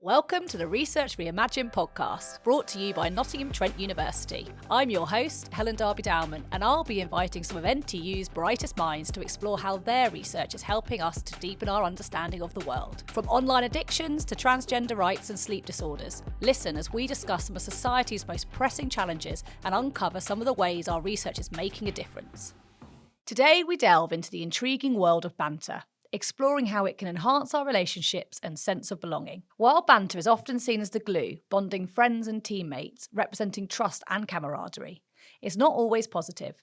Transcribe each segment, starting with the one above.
Welcome to the Research Reimagined podcast, brought to you by Nottingham Trent University. I'm your host, Helen Darby-Dowman, and I'll be inviting some of NTU's brightest minds to explore how their research is helping us to deepen our understanding of the world. From online addictions to transgender rights and sleep disorders. Listen as we discuss some of society's most pressing challenges and uncover some of the ways our research is making a difference. Today we delve into the intriguing world of banter, exploring how it can enhance our relationships and sense of belonging. While banter is often seen as the glue, bonding friends and teammates, representing trust and camaraderie, it's not always positive.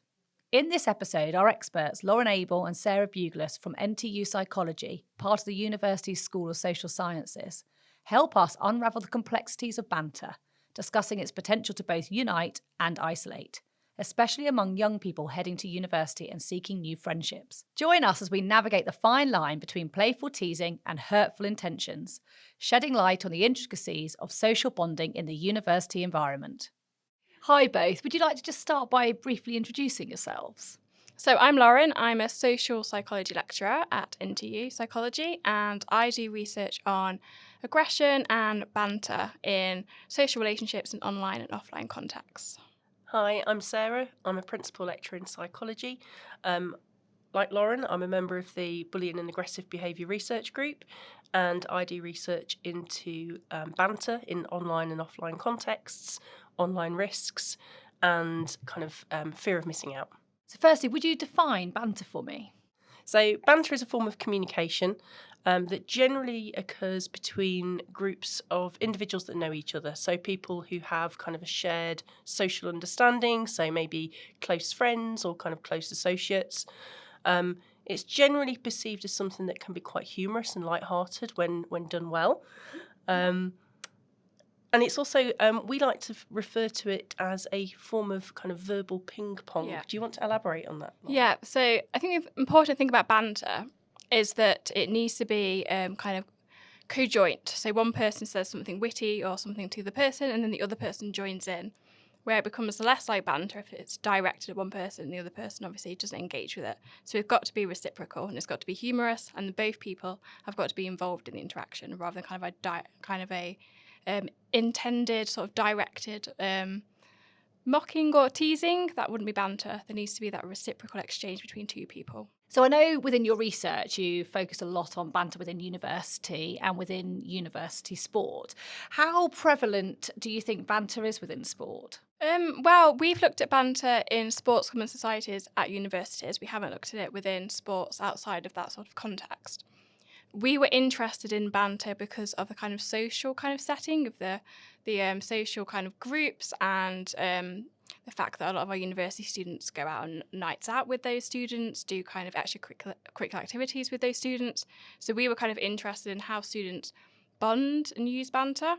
In this episode, our experts, Loren Abell and Sarah Buglass from NTU Psychology, part of the university's School of Social Sciences, help us unravel the complexities of banter, discussing its potential to both unite and isolate, especially among young people heading to university and seeking new friendships. Join us as we navigate the fine line between playful teasing and hurtful intentions, shedding light on the intricacies of social bonding in the university environment. Hi both, would you like to just start by briefly introducing yourselves? So I'm Loren, I'm a social psychology lecturer at NTU Psychology, and I do research on aggression and banter in social relationships in online and offline contexts. Hi, I'm Sarah. I'm a principal lecturer in psychology. Like Loren, I'm a member of the Bullying and Aggressive Behaviour Research Group, and I do research into banter in online and offline contexts, online risks, and kind of fear of missing out. So firstly, would you define banter for me? So banter is a form of communication that generally occurs between groups of individuals that know each other. So people who have kind of a shared social understanding, so maybe close friends or kind of close associates. It's generally perceived as something that can be quite humorous and lighthearted when done well. And it's also, we like to refer to it as a form of kind of verbal ping pong. Yeah. Do you want to elaborate on that? Yeah, so I think the important thing about banter is that it needs to be kind of co-joint. So one person says something witty or something to the person, and then the other person joins in, where it becomes less like banter if it's directed at one person and the other person obviously doesn't engage with it. So it's got to be reciprocal and it's got to be humorous, and both people have got to be involved in the interaction rather than kind of a intended sort of directed mocking or teasing. That wouldn't be banter. There needs to be that reciprocal exchange between two people. So I know within your research you focus a lot on banter within university and within university sport. How prevalent do you think banter is within sport? Well, we've looked at banter in sports clubs and societies at universities. We haven't looked at it within sports outside of that sort of context. We were interested in banter because of the kind of social kind of setting of the social kind of groups, and the fact that a lot of our university students go out on nights out with those students, do kind of extracurricular activities with those students. So we were kind of interested in how students bond and use banter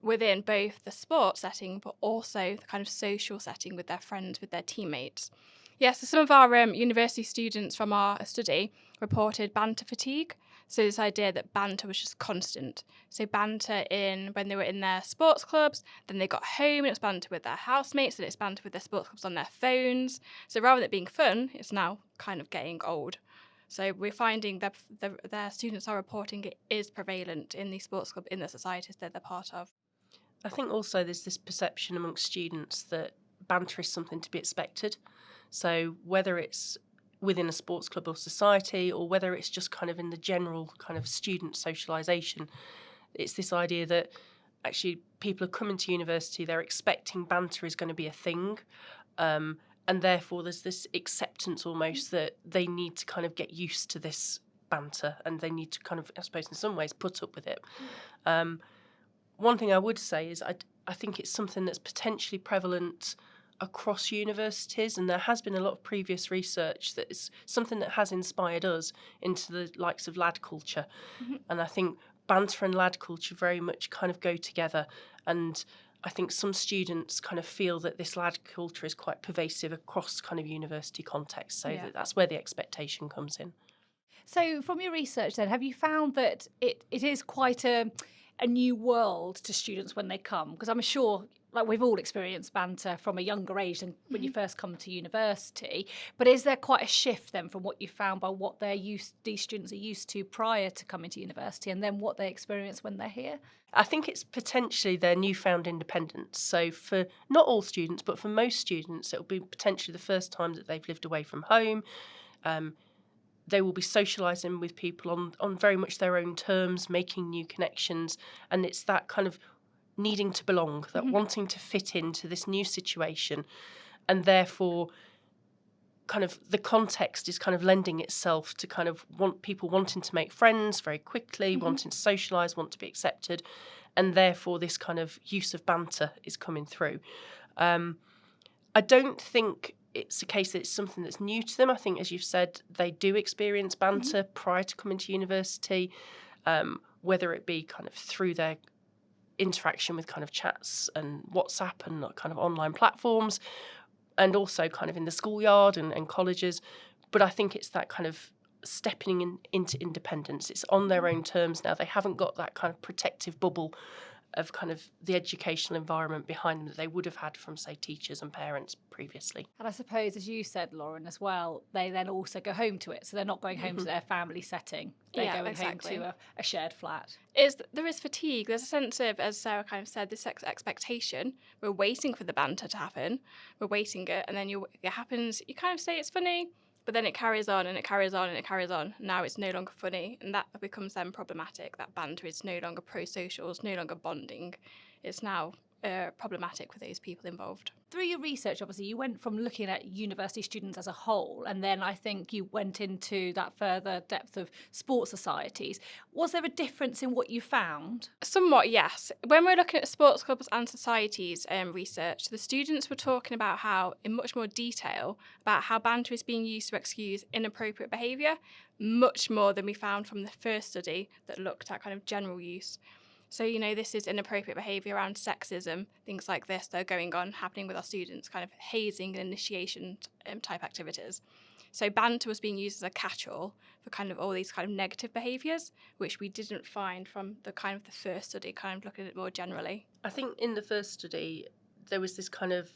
within both the sport setting, but also the kind of social setting with their friends, with their teammates. Yes, so some of our university students from our study reported banter fatigue. So this idea that banter was just constant. So banter when they were in their sports clubs, then they got home and it was banter with their housemates, and it's banter with their sports clubs on their phones. So rather than it being fun, it's now kind of getting old. So we're finding that their students are reporting it is prevalent in the sports club, in the societies that they're part of. I think also there's this perception amongst students that banter is something to be expected. So whether it's within a sports club or society, or whether it's just kind of in the general kind of student socialisation, it's this idea that actually people are coming to university, they're expecting banter is going to be a thing, and therefore there's this acceptance almost that they need to kind of get used to this banter, and they need to kind of, I suppose in some ways, put up with it. One thing I would say is I think it's something that's potentially prevalent across universities, and there has been a lot of previous research that is something that has inspired us into the likes of lad culture. Mm-hmm. And I think banter and lad culture very much kind of go together, and I think some students kind of feel that this lad culture is quite pervasive across kind of university contexts, so that's where the expectation comes in. So from your research then, have you found that it is quite a new world to students when they come? Because I'm sure like we've all experienced banter from a younger age than when you first come to university. But is there quite a shift then from what you found by what these students are used to prior to coming to university and then what they experience when they're here? I think it's potentially their newfound independence. So for not all students, but for most students, it'll be potentially the first time that they've lived away from home. They will be socialising with people on very much their own terms, making new connections. And it's that kind of needing to belong, that wanting to fit into this new situation. And therefore, kind of the context is kind of lending itself to kind of people wanting to make friends very quickly, wanting to socialise, want to be accepted. And therefore, this kind of use of banter is coming through. I don't think it's a case that it's something that's new to them. I think, as you've said, they do experience banter prior to coming to university, whether it be kind of through their interaction with kind of chats and WhatsApp and kind of online platforms, and also kind of in the schoolyard and colleges. But I think it's that kind of stepping into independence. It's on their own terms now. They haven't got that kind of protective bubble of kind of the educational environment behind them that they would have had from, say, teachers and parents previously. And I suppose, as you said, Loren, as well, they then also go home to it. So they're not going home to their family setting. They're going home to a shared flat. There is fatigue. There's a sense of, as Sarah kind of said, this expectation. We're waiting for the banter to happen. We're waiting it. And then it happens. You kind of say it's funny, but then it carries on and it carries on and it carries on. Now it's no longer funny. And that becomes then problematic. That banter is no longer pro-social. It's no longer bonding. It's now problematic for those people involved. Through your research, obviously, you went from looking at university students as a whole, and then I think you went into that further depth of sports societies. Was there a difference in what you found? Somewhat, yes. When we're looking at sports clubs and societies research, the students were talking about how, in much more detail, about how banter is being used to excuse inappropriate behaviour, much more than we found from the first study that looked at kind of general use. So, this is inappropriate behaviour around sexism, things like this that are going on, happening with our students, kind of hazing and initiation type activities. So banter was being used as a catch-all for kind of all these kind of negative behaviours, which we didn't find from the first study, kind of looking at it more generally. I think in the first study, there was this kind of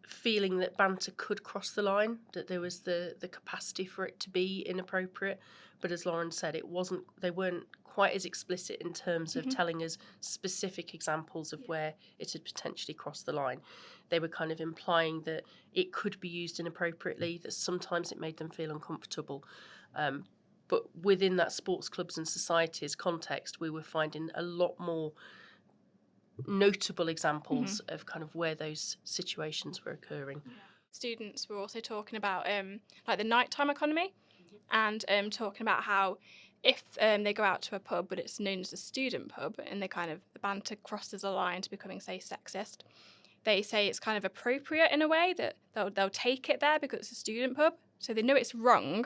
feeling that banter could cross the line, that there was the capacity for it to be inappropriate. But as Loren said, they weren't quite as explicit in terms of telling us specific examples of where it had potentially crossed the line. They were kind of implying that it could be used inappropriately, that sometimes it made them feel uncomfortable. But within that sports clubs and societies context, we were finding a lot more notable examples of kind of where those situations were occurring. Yeah. Students were also talking about like the nighttime economy and talking about how if they go out to a pub but it's known as a student pub and the banter crosses a line to becoming, say, sexist, they say it's kind of appropriate in a way that they'll take it there because it's a student pub, so they know it's wrong,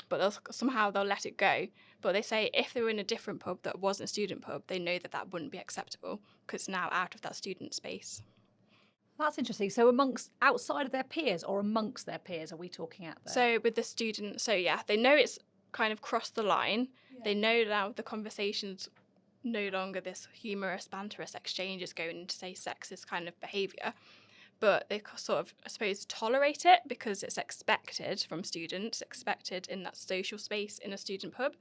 but they'll let it go. But they say if they were in a different pub that wasn't a student pub, they know that wouldn't be acceptable because it's now out of that student space. That's interesting. So outside of their peers or amongst their peers are we talking at there? So with the students, they know it's kind of crossed the line. Yeah. They know now the conversation's no longer this humorous, banterous exchanges going into, say, sexist kind of behaviour. But they sort of, I suppose, tolerate it because it's expected from students, expected in that social space in a student pub.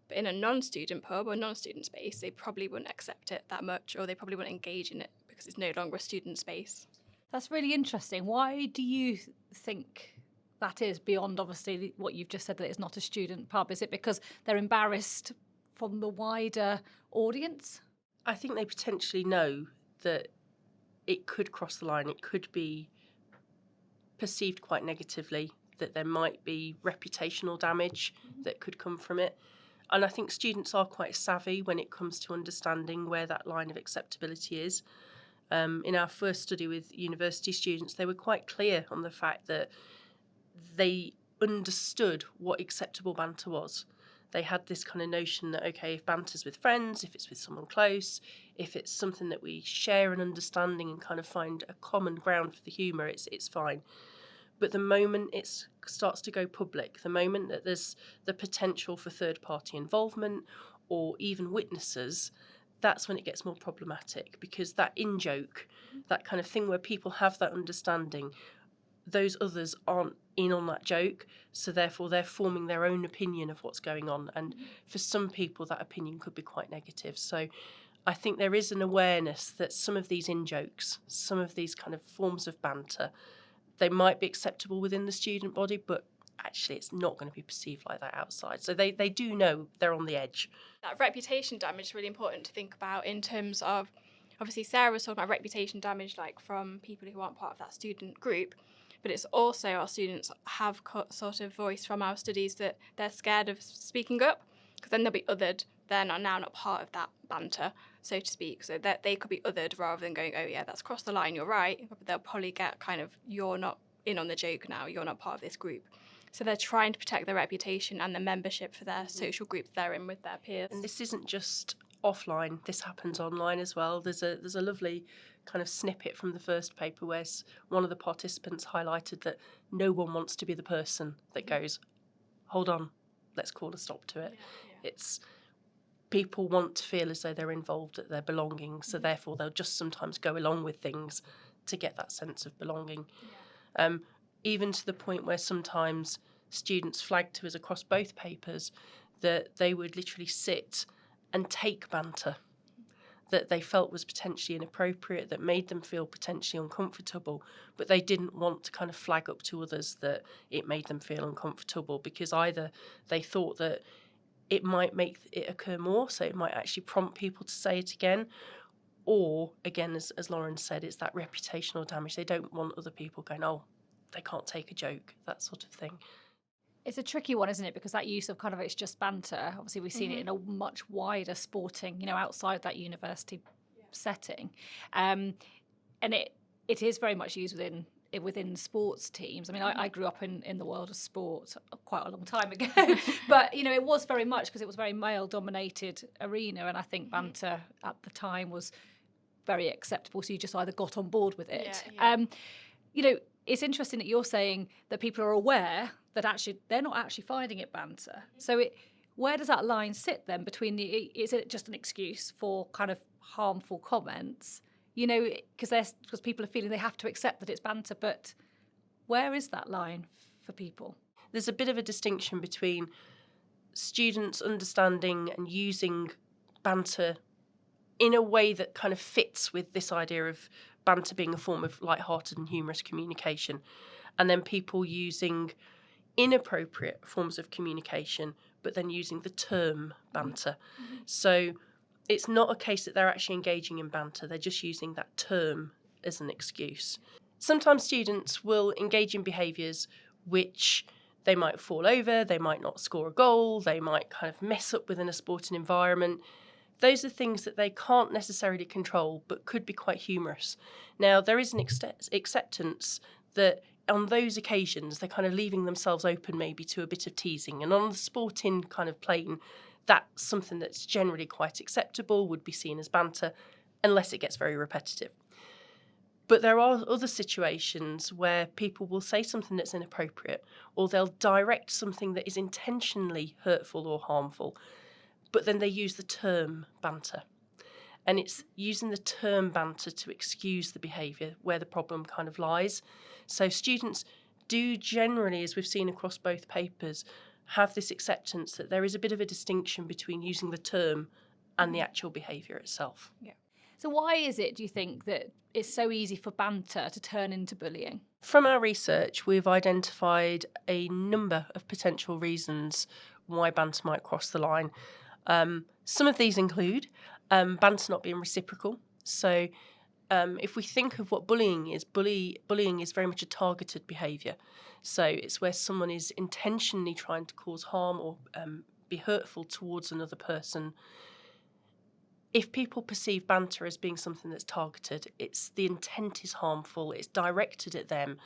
But in a non-student pub or non-student space, they probably wouldn't accept it that much, or they probably wouldn't engage in it because it's no longer a student space. That's really interesting. Why do you think that is, beyond obviously what you've just said, that it's not a student pub? Is it because they're embarrassed from the wider audience? I think they potentially know that it could cross the line. It could be perceived quite negatively, that there might be reputational damage that could come from it. And I think students are quite savvy when it comes to understanding where that line of acceptability is. In our first study with university students, they were quite clear on the fact that they understood what acceptable banter was. They had this kind of notion that, okay, if banter's with friends, if it's with someone close, if it's something that we share an understanding and kind of find a common ground for the humour, it's fine. But the moment it starts to go public, the moment that there's the potential for third-party involvement or even witnesses, that's when it gets more problematic, because that in-joke, that kind of thing where people have that understanding, those others aren't in on that joke, so therefore they're forming their own opinion of what's going on, and for some people that opinion could be quite negative. So I think there is an awareness that some of these in-jokes, some of these kind of forms of banter, they might be acceptable within the student body, but actually it's not going to be perceived like that outside. So they do know they're on the edge. That reputation damage is really important to think about in terms of, obviously Sarah was talking about reputation damage like from people who aren't part of that student group, but it's also our students have sort of voiced from our studies that they're scared of speaking up, because then they'll be othered. They're now not part of that banter, so to speak, so that they could be othered rather than going, oh yeah, that's crossed the line, you're right, but they'll probably get kind of, you're not in on the joke now, you're not part of this group. So they're trying to protect their reputation and the membership for their social group they're in with their peers. And this isn't just offline, this happens online as well. There's a lovely kind of snippet from the first paper where one of the participants highlighted that no one wants to be the person that goes, hold on, let's call a stop to it. Yeah. It's people want to feel as though they're involved, that they're belonging, so therefore they'll just sometimes go along with things to get that sense of belonging. Yeah. Even to the point where sometimes students flagged to us across both papers that they would literally sit and take banter that they felt was potentially inappropriate, that made them feel potentially uncomfortable, but they didn't want to kind of flag up to others that it made them feel uncomfortable, because either they thought that it might make it occur more, so it might actually prompt people to say it again, or, again, as Loren said, it's that reputational damage. They don't want other people going, oh, they can't take a joke, that sort of thing. It's a tricky one, isn't it? Because that use of kind of it's just banter, obviously we've seen it in a much wider sporting, outside that university setting. And it is very much used within sports teams. I mean, I grew up in the world of sport quite a long time ago, but, it was very much because it was a very male-dominated arena, and I think banter at the time was very acceptable, so you just either got on board with it. Yeah. It's interesting that you're saying that people are aware that actually they're not actually finding it banter. So where does that line sit then between is it just an excuse for kind of harmful comments? Because people are feeling they have to accept that it's banter, but where is that line for people? There's a bit of a distinction between students understanding and using banter in a way that kind of fits with this idea of banter being a form of light-hearted and humorous communication, and then people using inappropriate forms of communication, but then using the term banter. Mm-hmm. So it's not a case that they're actually engaging in banter, they're just using that term as an excuse. Sometimes students will engage in behaviours which they might fall over, they might not score a goal, they might kind of mess up within a sporting environment. Those are things that they can't necessarily control, but could be quite humorous. Now, there is an acceptance that on those occasions, they're kind of leaving themselves open maybe to a bit of teasing. And on the sporting kind of plane, that's something that's generally quite acceptable, would be seen as banter, unless it gets very repetitive. But there are other situations where people will say something that's inappropriate, or they'll direct something that is intentionally hurtful or harmful, but then they use the term banter. And it's using the term banter to excuse the behaviour where the problem kind of lies. So students do generally, as we've seen across both papers, have this acceptance that there is a bit of a distinction between using the term and the actual behaviour itself. Yeah. So why is it, do you think, that it's so easy for banter to turn into bullying? From our research, we've identified a number of potential reasons why banter might cross the line. Some of these include banter not being reciprocal. So if we think of what bullying is, bullying is very much a targeted behaviour. So it's where someone is intentionally trying to cause harm or be hurtful towards another person. If people perceive banter as being something that's targeted, it's the intent is harmful, it's directed at them,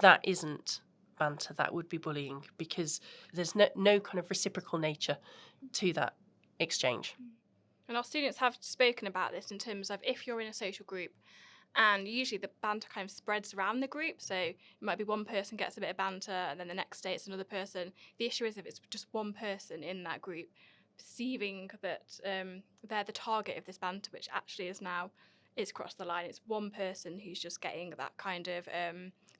that isn't banter, that would be bullying, because there's no kind of reciprocal nature to that exchange. And our students have spoken about this in terms of if you're in a social group, and usually the banter kind of spreads around the group, so it might be one person gets a bit of banter and then the next day it's another person. The issue is if it's just one person in that group, perceiving that they're the target of this banter, which actually is crossed the line. It's one person who's just getting that kind of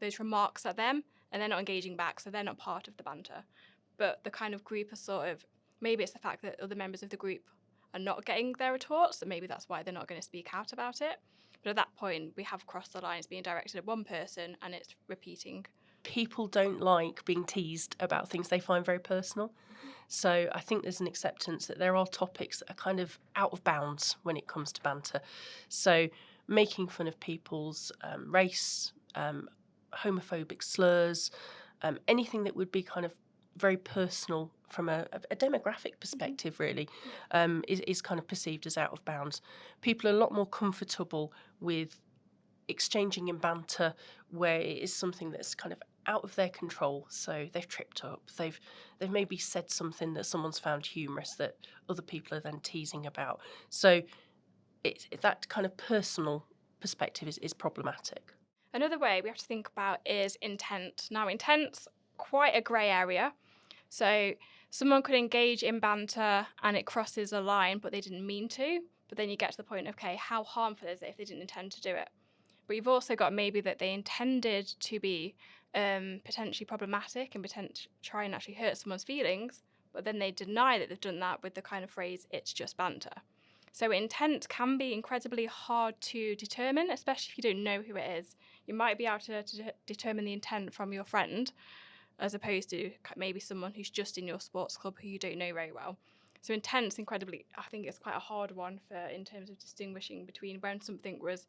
those remarks at them, and they're not engaging back, so they're not part of the banter. But the kind of group are sort of, maybe it's the fact that other members of the group are not getting their retorts, and maybe that's why they're not going to speak out about it. But at that point, we have crossed the line. It's being directed at one person, and it's repeating. People don't like being teased about things they find very personal. So I think there's an acceptance that there are topics that are kind of out of bounds when it comes to banter. So making fun of people's race, homophobic slurs, anything that would be kind of very personal from a demographic perspective, really, is kind of perceived as out of bounds. People are a lot more comfortable with exchanging in banter where it is something that's kind of out of their control. So they've tripped up, they've maybe said something that someone's found humorous that other people are then teasing about. So that kind of personal perspective is problematic. Another way we have to think about is intent. Now, intent's quite a grey area. So someone could engage in banter and it crosses a line, but they didn't mean to. But then you get to the point of, okay, how harmful is it if they didn't intend to do it? But you've also got maybe that they intended to be potentially problematic and try and actually hurt someone's feelings, but then they deny that they've done that with the kind of phrase, it's just banter. So intent can be incredibly hard to determine, especially if you don't know who it is. You might be able to determine the intent from your friend, as opposed to maybe someone who's just in your sports club who you don't know very well. So intent's incredibly, I think it's quite a hard one in terms of distinguishing between when something was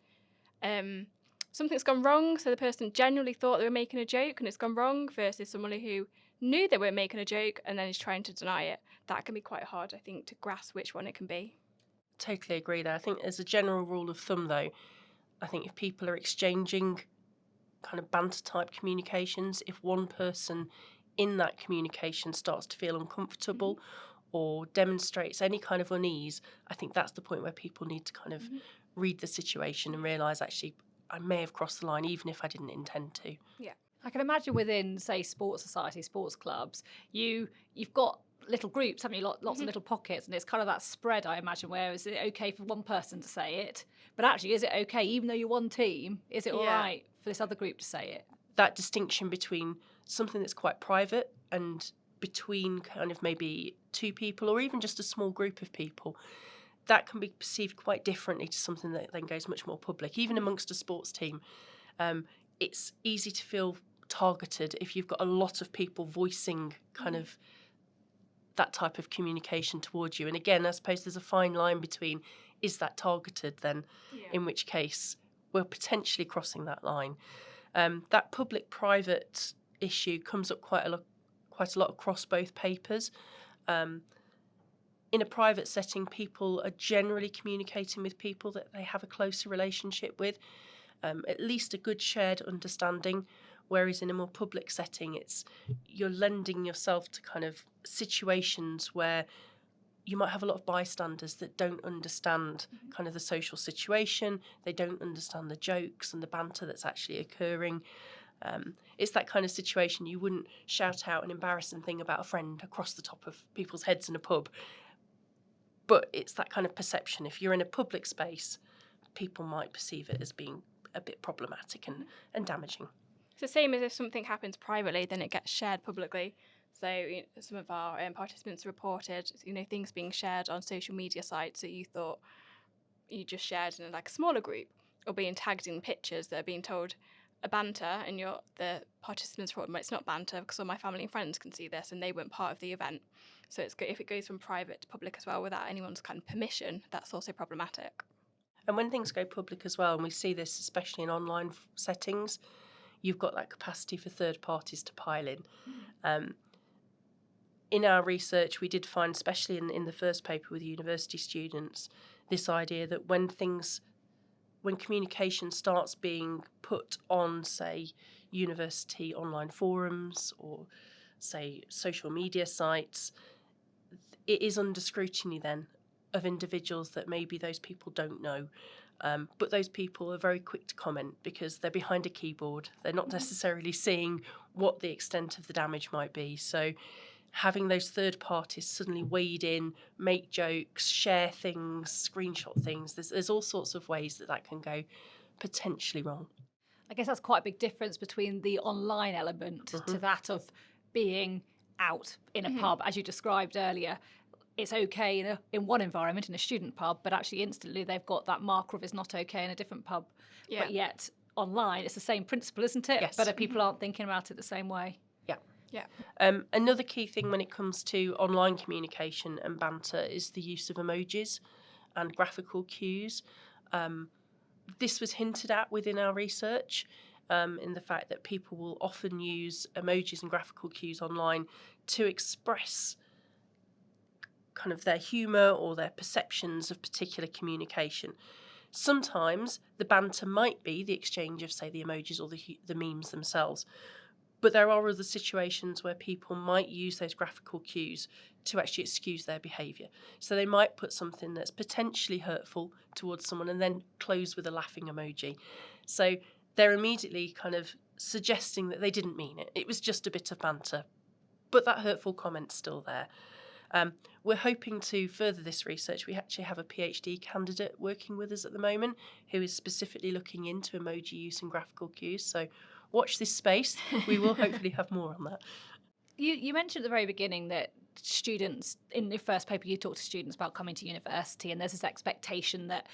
something's gone wrong, so the person genuinely thought they were making a joke and it's gone wrong, versus someone who knew they weren't making a joke and then is trying to deny it. That can be quite hard, I think, to grasp which one it can be. Totally agree there. I think as a general rule of thumb, though, I think if people are exchanging kind of banter type communications, if one person in that communication starts to feel uncomfortable or demonstrates any kind of unease, I think that's the point where people need to kind of read the situation and realise, actually, I may have crossed the line even if I didn't intend to. Yeah. I can imagine within, say, sports societies, sports clubs, you've got little groups, haven't you? Lots of little pockets, and it's kind of that spread, I imagine, where is it okay for one person to say it? But actually, is it okay, even though you're one team, is it all right for this other group to say it? That distinction between something that's quite private and between kind of maybe two people or even just a small group of people, that can be perceived quite differently to something that then goes much more public. Even amongst a sports team, it's easy to feel targeted if you've got a lot of people voicing kind of that type of communication towards you. And again, I suppose there's a fine line between, is that targeted then, in which case we're potentially crossing that line. That public-private issue comes up quite a lot across both papers. In a private setting, people are generally communicating with people that they have a closer relationship with, at least a good shared understanding, whereas in a more public setting, you're lending yourself to kind of situations where you might have a lot of bystanders that don't understand kind of the social situation, they don't understand the jokes and the banter that's actually occurring. It's that kind of situation you wouldn't shout out an embarrassing thing about a friend across the top of people's heads in a pub. But it's that kind of perception. If you're in a public space, people might perceive it as being a bit problematic and damaging. It's the same as if something happens privately, then it gets shared publicly. So some of our participants reported, things being shared on social media sites that you thought you just shared in a smaller group, or being tagged in pictures that are being told a banter, and the participants thought, well, it's not banter because all my family and friends can see this, and they weren't part of the event. So it's good if it goes from private to public as well without anyone's kind of permission. That's also problematic. And when things go public as well, and we see this especially in online settings, you've got that capacity for third parties to pile in. In our research, we did find, especially in the first paper with university students, this idea that when communication starts being put on, say, university online forums or, say, social media sites, it is under scrutiny then of individuals that maybe those people don't know. But those people are very quick to comment because they're behind a keyboard. They're not necessarily seeing what the extent of the damage might be. So having those third parties suddenly wade in, make jokes, share things, screenshot things. There's all sorts of ways that can go potentially wrong. I guess that's quite a big difference between the online element to that of being out in a pub, as you described earlier. It's okay in one environment, in a student pub, but actually instantly they've got that marker of it's not okay in a different pub. Yeah. But yet online, it's the same principle, isn't it? Yes. But people aren't thinking about it the same way. Yeah. Another key thing when it comes to online communication and banter is the use of emojis and graphical cues. This was hinted at within our research, in the fact that people will often use emojis and graphical cues online to express kind of their humour or their perceptions of particular communication. Sometimes the banter might be the exchange of, say, the emojis or the memes themselves, but there are other situations where people might use those graphical cues to actually excuse their behaviour. So they might put something that's potentially hurtful towards someone and then close with a laughing emoji. So they're immediately kind of suggesting that they didn't mean it. It was just a bit of banter, but that hurtful comment's still there. We're hoping to further this research. We actually have a PhD candidate working with us at the moment who is specifically looking into emoji use and graphical cues. So watch this space. We will hopefully have more on that. You mentioned at the very beginning that students, in your first paper, you talked to students about coming to university, and there's this expectation that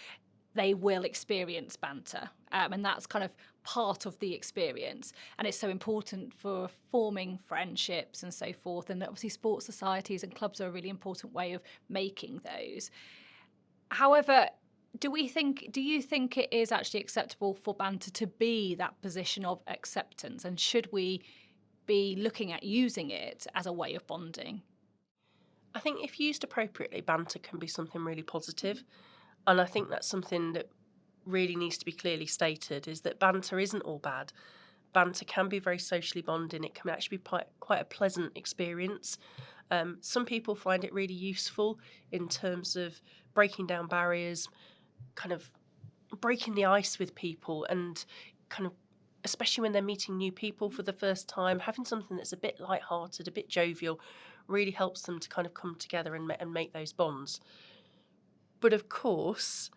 they will experience banter. And that's kind of part of the experience. And it's so important for forming friendships and so forth. And obviously sports societies and clubs are a really important way of making those. However, do you think it is actually acceptable for banter to be that position of acceptance? And should we be looking at using it as a way of bonding? I think if used appropriately, banter can be something really positive. And I think that's something that really needs to be clearly stated, is that banter isn't all bad. Banter can be very socially bonding. It can actually be quite a pleasant experience. Some people find it really useful in terms of breaking down barriers, kind of breaking the ice with people, and kind of, especially when they're meeting new people for the first time, having something that's a bit lighthearted, a bit jovial, really helps them to kind of come together and make those bonds. But of course,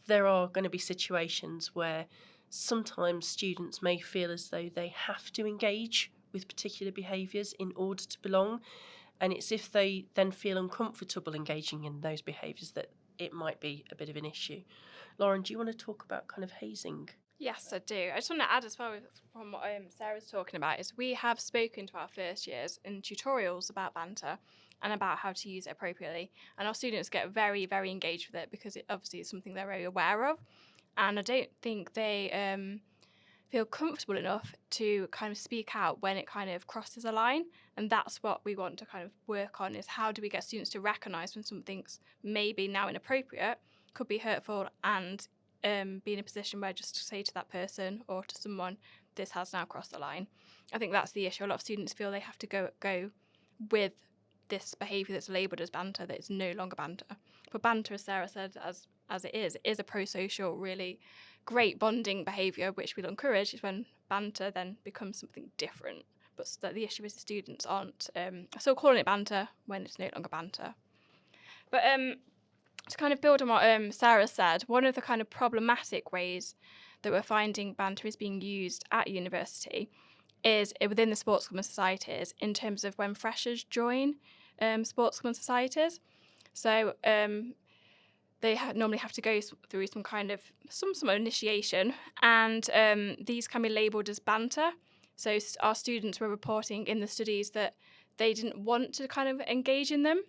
there are going to be situations where sometimes students may feel as though they have to engage with particular behaviours in order to belong. And it's if they then feel uncomfortable engaging in those behaviours that it might be a bit of an issue. Loren, do you want to talk about kind of hazing? Yes, I do. I just want to add as well from what Sarah's talking about is we have spoken to our first years in tutorials about banter and about how to use it appropriately. And our students get very, very engaged with it because it obviously is something they're very aware of. And I don't think they feel comfortable enough to kind of speak out when it kind of crosses a line. And that's what we want to kind of work on, is how do we get students to recognise when something's maybe now inappropriate, could be hurtful, and be in a position where just to say to that person or to someone, this has now crossed the line. I think that's the issue. A lot of students feel they have to go with this behaviour that's labelled as banter, that it's no longer banter. But banter, as Sarah said, as it is a pro-social, really great bonding behaviour, which we'll encourage, is when banter then becomes something different. But the issue is the students aren't still calling it banter when it's no longer banter. But to kind of build on what Sarah said, one of the kind of problematic ways that we're finding banter is being used at university is within the sports club and societies, in terms of when freshers join sports club and societies. So they normally have to go through some initiation, and these can be labelled as banter. So our students were reporting in the studies that they didn't want to kind of engage in them,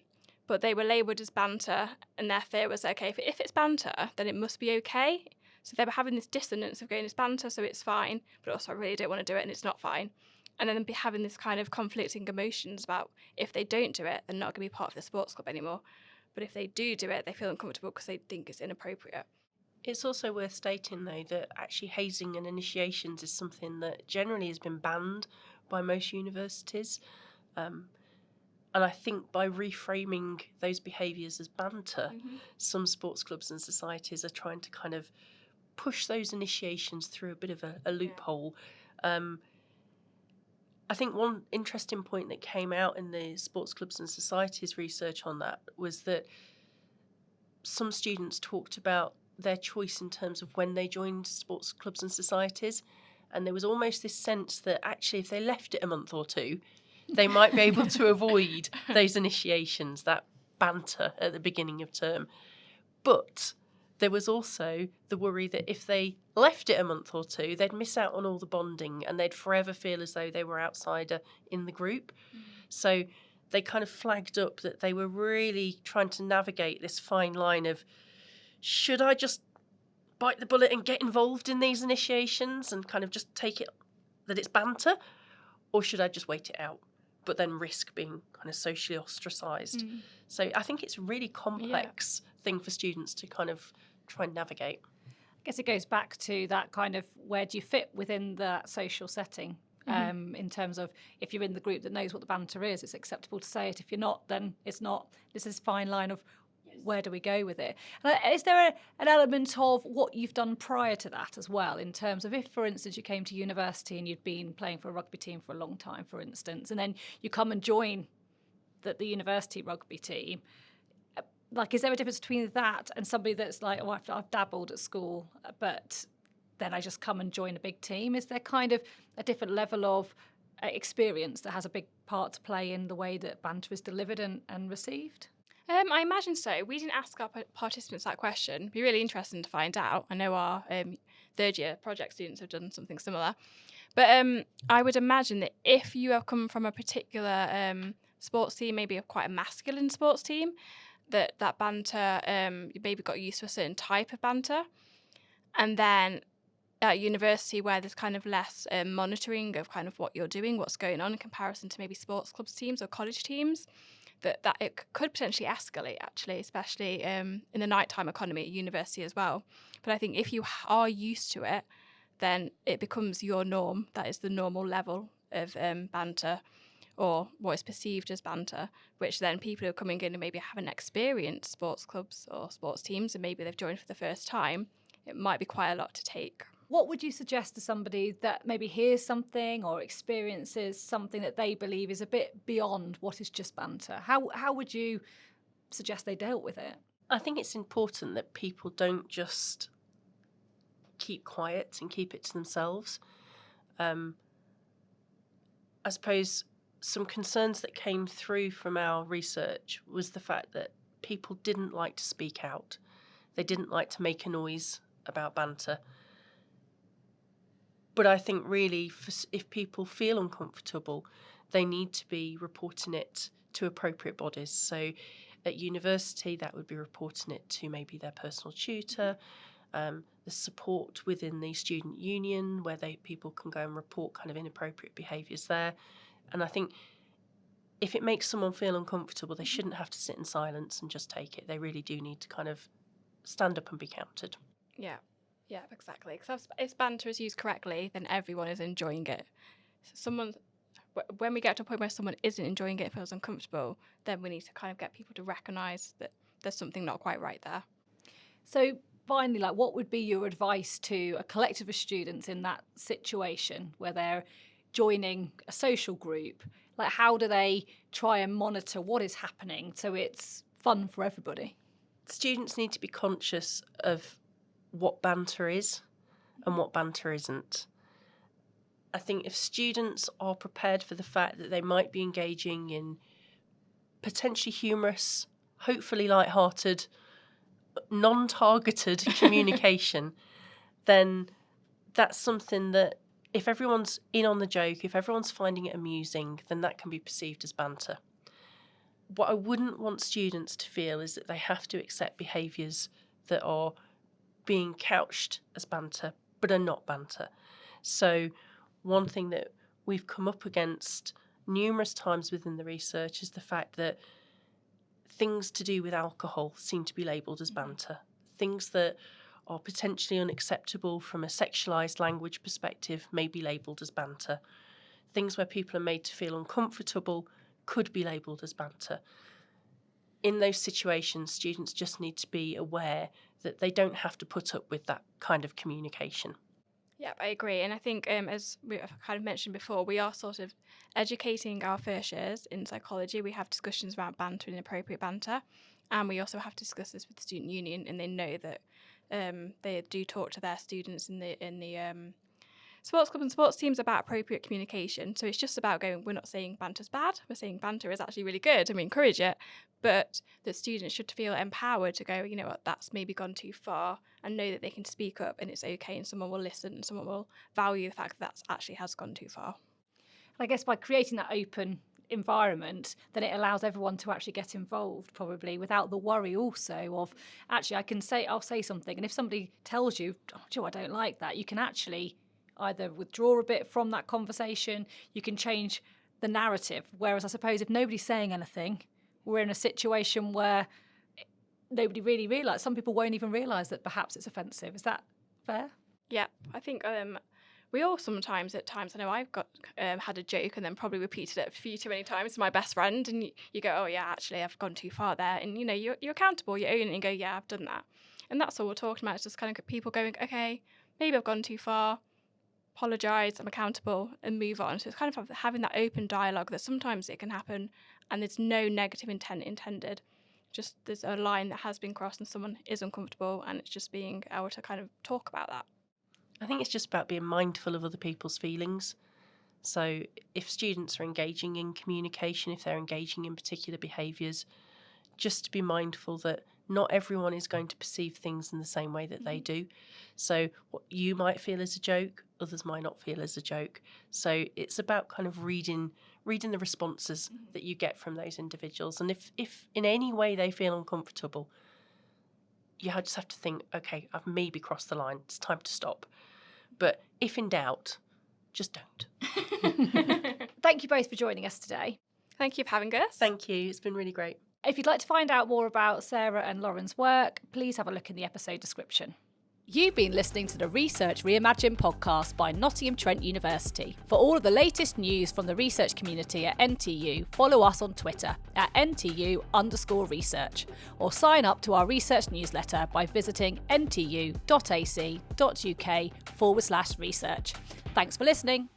but they were labelled as banter, and their fear was, okay, if it's banter, then it must be okay. So they were having this dissonance of going, it's banter, so it's fine, but also I really don't want to do it, and it's not fine. And then be having this kind of conflicting emotions about if they don't do it, they're not going to be part of the sports club anymore. But if they do it, they feel uncomfortable because they think it's inappropriate. It's also worth stating, though, that actually hazing and initiations is something that generally has been banned by most universities. And I think by reframing those behaviours as banter, some sports clubs and societies are trying to kind of push those initiations through a bit of a loophole. I think one interesting point that came out in the sports clubs and societies research on that was that some students talked about their choice in terms of when they joined sports clubs and societies. And there was almost this sense that actually if they left it a month or two, they might be able to avoid those initiations, that banter at the beginning of term. But there was also the worry that if they left it a month or two, they'd miss out on all the bonding and they'd forever feel as though they were outsider in the group. So they kind of flagged up that they were really trying to navigate this fine line of, should I just bite the bullet and get involved in these initiations and kind of just take it that it's banter, or should I just wait it out, but then risk being kind of socially ostracised? So I think it's a really complex thing for students to kind of try and navigate. I guess it goes back to that kind of where do you fit within that social setting, in terms of if you're in the group that knows what the banter is, it's acceptable to say it. If you're not, then it's not. This is fine line of where do we go with it? And is there an element of what you've done prior to that as well, in terms of if, for instance, you came to university and you'd been playing for a rugby team for a long time, for instance, and then you come and join the university rugby team, like, is there a difference between that and somebody that's like, oh, I've dabbled at school, but then I just come and join a big team? Is there kind of a different level of experience that has a big part to play in the way that banter is delivered and received? I imagine so. We didn't ask our participants that question. It'd be really interesting to find out. I know our third year project students have done something similar. But I would imagine that if you have come from a particular sports team, maybe quite a masculine sports team, that banter, you maybe got used to a certain type of banter. And then at university, where there's kind of less monitoring of kind of what you're doing, what's going on in comparison to maybe sports clubs teams or college teams, that it could potentially escalate, actually, especially in the nighttime economy at university as well. But I think if you are used to it, then it becomes your norm. That is the normal level of banter, or what is perceived as banter, which then people who are coming in and maybe haven't experienced sports clubs or sports teams and maybe they've joined for the first time, it might be quite a lot to take. What would you suggest to somebody that maybe hears something or experiences something that they believe is a bit beyond what is just banter? How would you suggest they dealt with it? I think it's important that people don't just keep quiet and keep it to themselves. I suppose some concerns that came through from our research was the fact that people didn't like to speak out. They didn't like to make a noise about banter. But I think really, if people feel uncomfortable, they need to be reporting it to appropriate bodies. So at university, that would be reporting it to maybe their personal tutor, the support within the student union, where people can go and report kind of inappropriate behaviours there. And I think if it makes someone feel uncomfortable, they shouldn't have to sit in silence and just take it. They really do need to kind of stand up and be counted. Yeah, exactly. Because if banter is used correctly, then everyone is enjoying it. So when we get to a point where someone isn't enjoying it, feels uncomfortable, then we need to kind of get people to recognise that there's something not quite right there. So finally, like, what would be your advice to a collective of students in that situation where they're joining a social group? Like, how do they try and monitor what is happening so it's fun for everybody? Students need to be conscious of what banter is and what banter isn't. I think if students are prepared for the fact that they might be engaging in potentially humorous, hopefully light-hearted, non-targeted communication, then that's something that if everyone's in on the joke, if everyone's finding it amusing, then that can be perceived as banter. What I wouldn't want students to feel is that they have to accept behaviours that are being couched as banter but are not banter. So one thing that we've come up against numerous times within the research is the fact that things to do with alcohol seem to be labelled as banter. Things that are potentially unacceptable from a sexualised language perspective may be labelled as banter. Things where people are made to feel uncomfortable could be labelled as banter. In those situations, students just need to be aware that they don't have to put up with that kind of communication. Yep, I agree. And I think, as we have kind of mentioned before, we are sort of educating our first years in psychology. We have discussions around banter and inappropriate banter. And we also have to discuss this with the student union, and they know that they do talk to their students in the sports club and sports teams about appropriate communication. So it's just about we're not saying banter's bad, we're saying banter is actually really good and we encourage it, but the students should feel empowered to go, you know what, that's maybe gone too far, and know that they can speak up and it's okay, and someone will listen and someone will value the fact that actually has gone too far. I guess by creating that open environment, then it allows everyone to actually get involved, probably without the worry also of, actually I'll say something, and if somebody tells you, oh, Joe, I don't like that, you can actually either withdraw a bit from that conversation, you can change the narrative. Whereas I suppose if nobody's saying anything, we're in a situation where nobody really realised, some people won't even realise that perhaps it's offensive. Is that fair? Yeah, I think we all sometimes, at times, I know I've got had a joke and then probably repeated it a few too many times to my best friend, and you go, oh yeah, actually I've gone too far there, and you know, you're accountable, you own it and go, yeah, I've done that. And that's all we're talking about. It's just kind of people going, okay, maybe I've gone too far, apologise, I'm accountable, and move on. So it's kind of having that open dialogue that sometimes it can happen and there's no negative intent intended. Just there's a line that has been crossed and someone is uncomfortable, and it's just being able to kind of talk about that. I think it's just about being mindful of other people's feelings. So if students are engaging in communication, if they're engaging in particular behaviours, just to be mindful that not everyone is going to perceive things in the same way that they do. So what you might feel as a joke, others might not feel as a joke. So it's about kind of reading the responses that you get from those individuals. And if in any way they feel uncomfortable, you just have to think, okay, I've maybe crossed the line, it's time to stop. But if in doubt, just don't. Thank you both for joining us today. Thank you for having us. Thank you, it's been really great. If you'd like to find out more about Sarah and Loren's work, please have a look in the episode description. You've been listening to the Research Reimagined podcast by Nottingham Trent University. For all of the latest news from the research community at NTU, follow us on Twitter at NTU_research, or sign up to our research newsletter by visiting ntu.ac.uk/research. Thanks for listening.